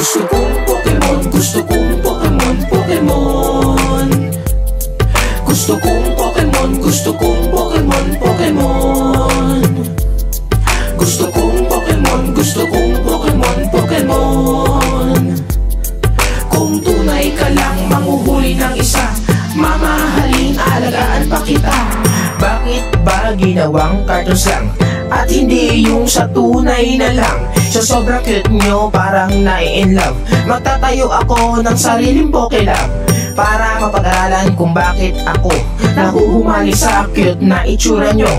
Gusto kong Pokemon, gusto kong Pokemon, Pokemon. Gusto kong Pokemon, gusto kong Pokemon, Pokemon. Gusto kong Pokemon, gusto kong Pokemon, Pokemon. Kung tunay ka lang manghuhuli ng isa, mamahalin, alagaan pa kita. Bakit ba ginawang cartoons lang at hindi yung sa tunay na lang? Sa sobrang cute nyo parang nai-in love, magtatayo ako ng sariling Pokelab para mapag-aralan kung bakit ako nahuhumali sa cute na itsura nyo.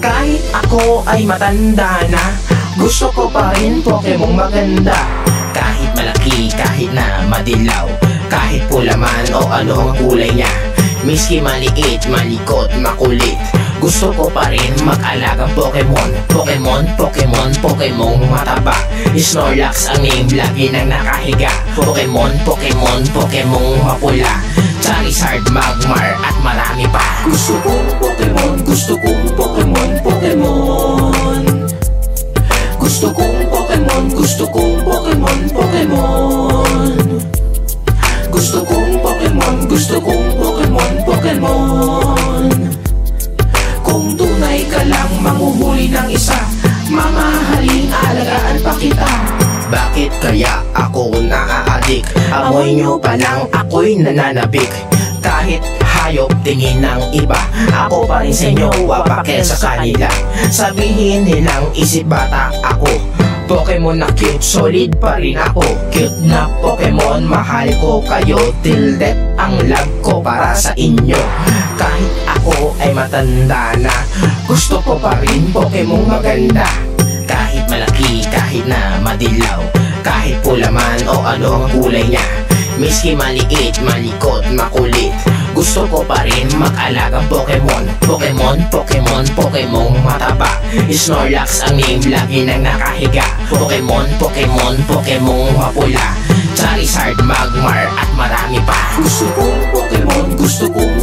Kahit ako ay matanda na, gusto ko pa rin Pokemon maganda. Kahit malaki, kahit na madilaw, kahit pula man o ano ang kulay niya, miski maliit, malikot, makulit, gusto ko pa rin mag-alagang Pokemon. Pokemon, Pokemon, Pokemon mataba, Snorlax ang name, lagi nang nakahiga. Pokemon, Pokemon, Pokemon mapula, Charizard, Magmar at marami pa. Gusto kong Pokemon, gusto kong Pokemon, Pokemon. Gusto kong Pokemon, gusto kong Pokemon, Pokemon. Gusto kong Pokemon, gusto kong Pokemon, Pokemon. Kung tunay ka lang manghuhuli ng isa, mamahalin, alagaan pa kita. Bakit kaya ako naaadik? Amoy nyo pa lang ako'y nananabik. Kahit hayop tingin ng iba, ako pa rin sa inyo, wapake sa kanila. Sabihin nilang isip bata ako, Pokemon na cute, solid pa rin ako. Cute na Pokemon, mahal ko kayo till death, ang love ko para sa inyo. Kahit ako ay matanda na, gusto ko pa rin Pokemon maganda. Kahit malaki, kahit na madilaw, kahit pula man o ano ang kulay niya, miski maliit, malikot, makulit, gusto ko pa rin mag-alagang Pokemon. Pokemon, Pokemon, Pokemon mataba, Snorlax ang name, lagi nang nakahiga. Pokemon, Pokemon, Pokemon mapula, Charizard, Magmar at marami pa. Gusto kong Pokemon, gusto kong